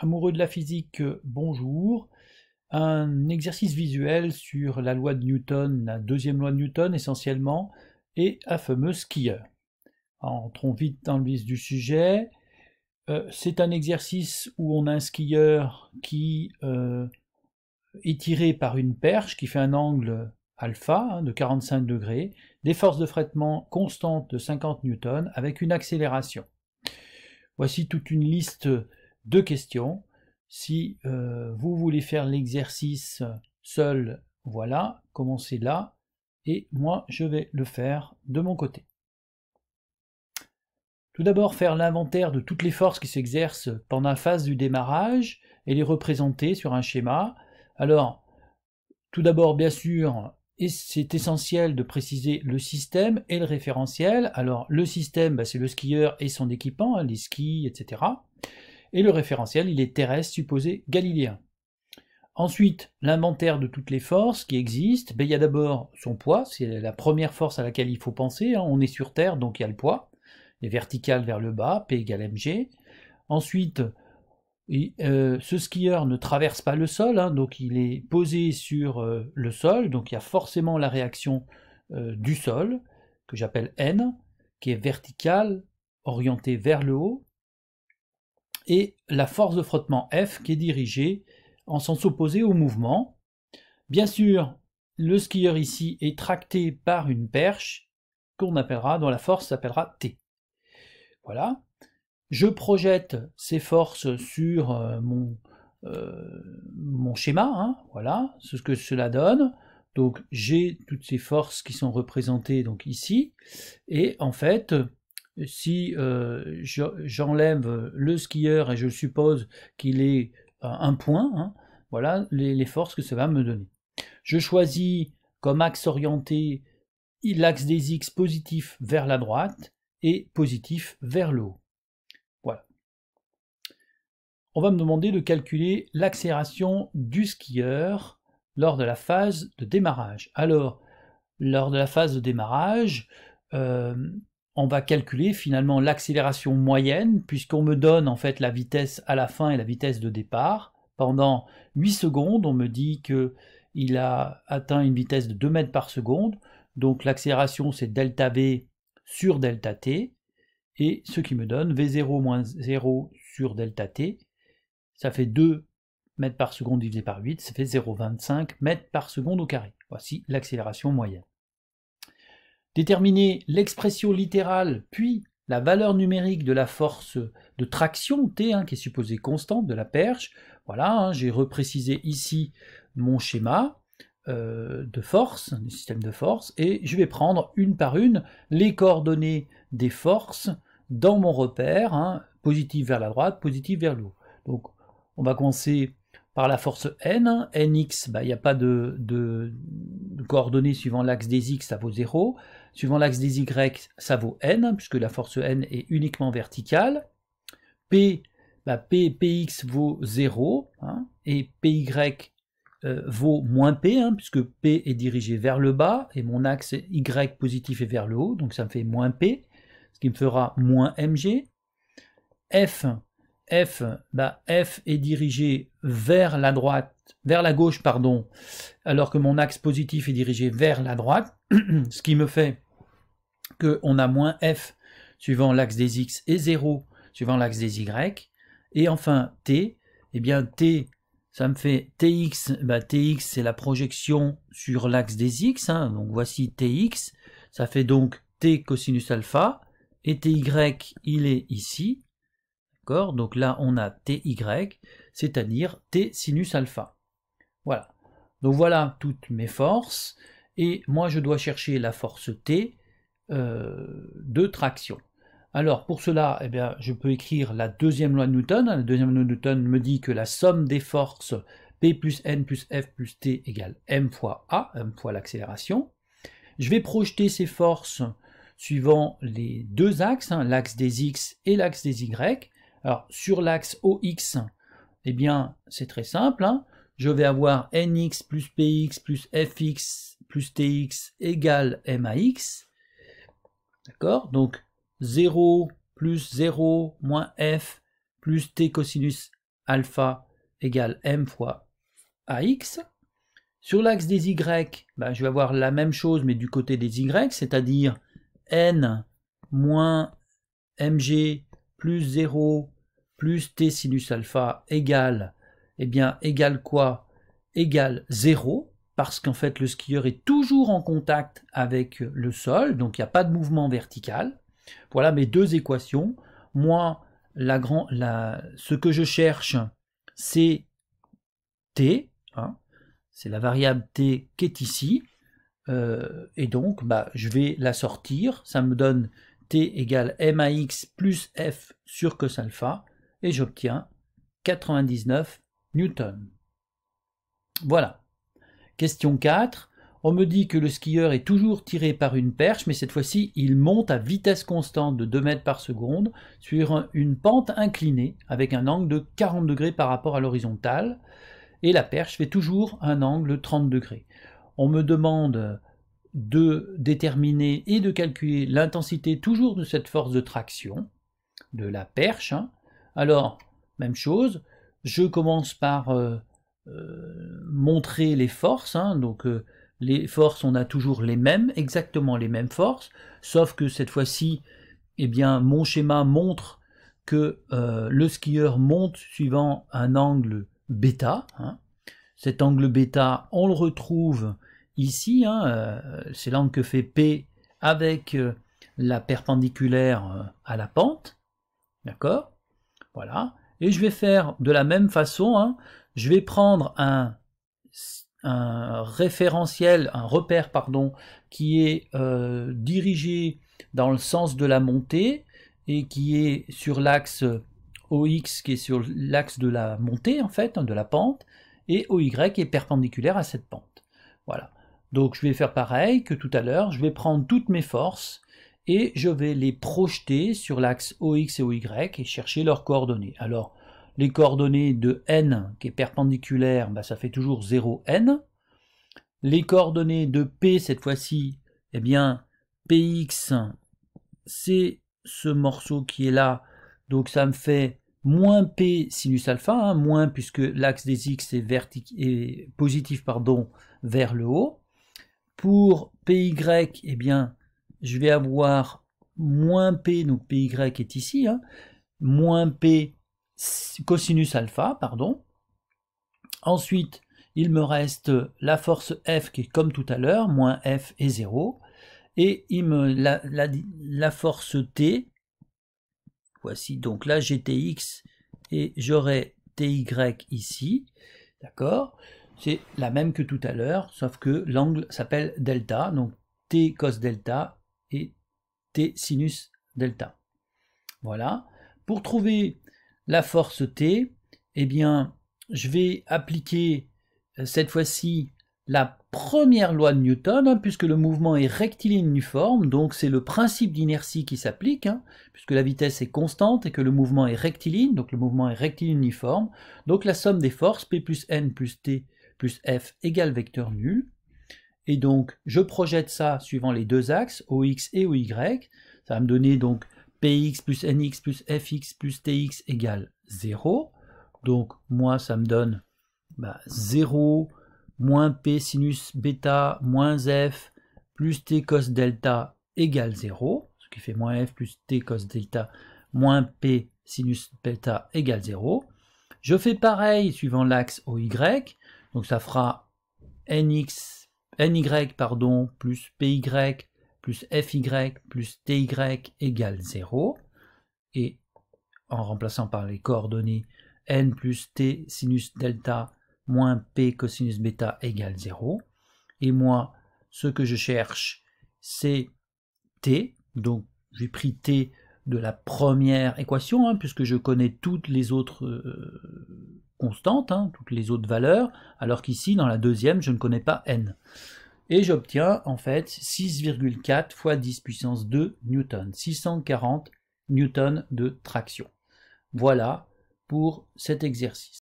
Amoureux de la physique, bonjour. Un exercice visuel sur la loi de Newton, la deuxième loi de Newton essentiellement, et un fameux skieur. Entrons vite dans le vif du sujet. C'est un exercice où on a un skieur qui est tiré par une perche qui fait un angle alpha de 45 degrés, des forces de frottement constantes de 50 newtons avec une accélération. Voici toute une liste de questions. Si vous voulez faire l'exercice seul, voilà, commencez là, et moi je vais le faire de mon côté. Tout d'abord, faire l'inventaire de toutes les forces qui s'exercent pendant la phase du démarrage et les représenter sur un schéma. Alors, tout d'abord, bien sûr, c'est essentiel de préciser le système et le référentiel. Alors, le système, c'est le skieur et son équipement, les skis, etc. Et le référentiel, il est terrestre, supposé galiléen. Ensuite, l'inventaire de toutes les forces qui existent. Il y a d'abord son poids, c'est la première force à laquelle il faut penser. On est sur Terre, donc il y a le poids. Les verticales vers le bas, P égale mg. Ensuite, ce skieur ne traverse pas le sol, donc il est posé sur le sol, donc il y a forcément la réaction du sol, que j'appelle N, qui est verticale, orientée vers le haut, et la force de frottement F qui est dirigée en sens opposé au mouvement. Bien sûr, le skieur ici est tracté par une perche dont la force s'appellera T. Voilà. Je projette ces forces sur mon schéma, voilà, c'est ce que cela donne. Donc j'ai toutes ces forces qui sont représentées donc ici, et en fait, si j'enlève le skieur et je suppose qu'il est un point, voilà les forces que ça va me donner. Je choisis comme axe orienté l'axe des X positif vers la droite et positif vers le haut. Voilà. On va me demander de calculer l'accélération du skieur lors de la phase de démarrage. Alors, lors de la phase de démarrage, on va calculer finalement l'accélération moyenne, puisqu'on me donne en fait la vitesse à la fin et la vitesse de départ. Pendant 8 secondes, on me dit qu'il a atteint une vitesse de 2 mètres par seconde, donc l'accélération c'est delta V sur delta T, et ce qui me donne V0 moins 0 sur delta T, ça fait 2 mètres par seconde divisé par 8, ça fait 0,25 mètres par seconde au carré. Voici l'accélération moyenne. Déterminer l'expression littérale, puis la valeur numérique de la force de traction T, qui est supposée constante de la perche. Voilà, j'ai reprécisé ici mon schéma de force, du système de force, et je vais prendre une par une les coordonnées des forces dans mon repère, positif vers la droite, positif vers le haut. Donc on va commencer par la force N, Nx, il n'y a pas de coordonnées suivant l'axe des X, ça vaut 0. Suivant l'axe des Y, ça vaut N, puisque la force N est uniquement verticale. P, Px vaut 0, et Py vaut moins P, puisque P est dirigé vers le bas, et mon axe Y positif est vers le haut, donc ça me fait moins P, ce qui me fera moins Mg. F est dirigé vers la droite, vers la gauche, pardon, alors que mon axe positif est dirigé vers la droite, ce qui me fait qu'on a moins F suivant l'axe des X et 0 suivant l'axe des Y. Et enfin T, T, ça me fait Tx, Tx c'est la projection sur l'axe des X, donc voici Tx, ça fait donc T cosinus alpha, et Ty, il est ici. Donc là, on a Ty, c'est-à-dire T sinus alpha. Voilà. Donc voilà toutes mes forces. Et moi, je dois chercher la force T de traction. Alors, pour cela, je peux écrire la deuxième loi de Newton. La deuxième loi de Newton me dit que la somme des forces P plus N plus F plus T égale M fois A, M fois l'accélération. Je vais projeter ces forces suivant les deux axes, l'axe des X et l'axe des Y. Alors, sur l'axe OX, c'est très simple. Je vais avoir Nx plus Px plus Fx plus Tx égale MAX. D'accord? Donc, 0 plus 0 moins F plus T cosinus alpha égale m fois ax. Sur l'axe des y, ben, je vais avoir la même chose mais du côté des y, c'est-à-dire n moins mg plus 0 plus t sinus alpha égale, eh bien, égale quoi? Égale 0, parce qu'en fait le skieur est toujours en contact avec le sol, donc il n'y a pas de mouvement vertical. Voilà mes deux équations. Moi, ce que je cherche, c'est t, hein, c'est la variable t qui est ici, et donc bah, je vais la sortir, ça me donne t égale max plus f sur cos alpha, et j'obtiens 99 newtons. Voilà. Question 4. On me dit que le skieur est toujours tiré par une perche, mais cette fois-ci, il monte à vitesse constante de 2 mètres par seconde sur une pente inclinée avec un angle de 40 degrés par rapport à l'horizontale, et la perche fait toujours un angle de 30 degrés. On me demande de déterminer et de calculer l'intensité toujours de cette force de traction de la perche. Alors, même chose, je commence par montrer les forces, donc les forces, on a toujours les mêmes, exactement les mêmes forces, sauf que cette fois-ci, eh bien, mon schéma montre que le skieur monte suivant un angle bêta. Cet angle bêta, on le retrouve ici, c'est l'angle que fait P avec la perpendiculaire à la pente, d'accord? Voilà, et je vais faire de la même façon, je vais prendre un référentiel, un repère, pardon, qui est dirigé dans le sens de la montée et qui est sur l'axe OX, qui est sur l'axe de la montée, en fait, de la pente, et OY est perpendiculaire à cette pente. Voilà. Donc je vais faire pareil que tout à l'heure, je vais prendre toutes mes forces et je vais les projeter sur l'axe OX et OY et chercher leurs coordonnées. Alors, les coordonnées de n qui est perpendiculaire, ça fait toujours 0n. Les coordonnées de P, cette fois-ci, eh bien, Px, c'est ce morceau qui est là, donc ça me fait moins P sinus alpha, moins puisque l'axe des X est positif vers le haut. Pour PY, eh bien, je vais avoir moins P, donc PY est ici, moins P cosinus alpha, pardon. Ensuite, il me reste la force F qui est comme tout à l'heure, moins F est 0. Et la force T, voici donc là j'ai Tx et j'aurai Ty ici, d'accord? C'est la même que tout à l'heure, sauf que l'angle s'appelle delta, donc T cos delta et T sinus delta. Voilà. Pour trouver la force T, eh bien, je vais appliquer cette fois-ci la première loi de Newton, puisque le mouvement est rectiligne uniforme, donc c'est le principe d'inertie qui s'applique, puisque la vitesse est constante et que le mouvement est rectiligne, donc le mouvement est rectiligne uniforme, donc la somme des forces, P plus N plus T plus F égale vecteur nul, et donc je projette ça suivant les deux axes, OX et OY, ça va me donner donc Px plus Nx plus Fx plus Tx égale 0, donc moi ça me donne 0 moins P sinus bêta moins F plus T cos delta égale 0, ce qui fait moins F plus T cos delta moins P sinus bêta égale 0. Je fais pareil suivant l'axe OY, donc ça fera NY plus PY plus FY plus TY égale 0, et en remplaçant par les coordonnées N plus T sinus delta moins P cosinus bêta égale 0, et moi ce que je cherche c'est T, donc j'ai pris T de la première équation, puisque je connais toutes les autres constantes, toutes les autres valeurs, alors qu'ici dans la deuxième je ne connais pas N. Et j'obtiens en fait 6,4 fois 10 puissance 2 newtons, 640 newtons de traction. Voilà pour cet exercice.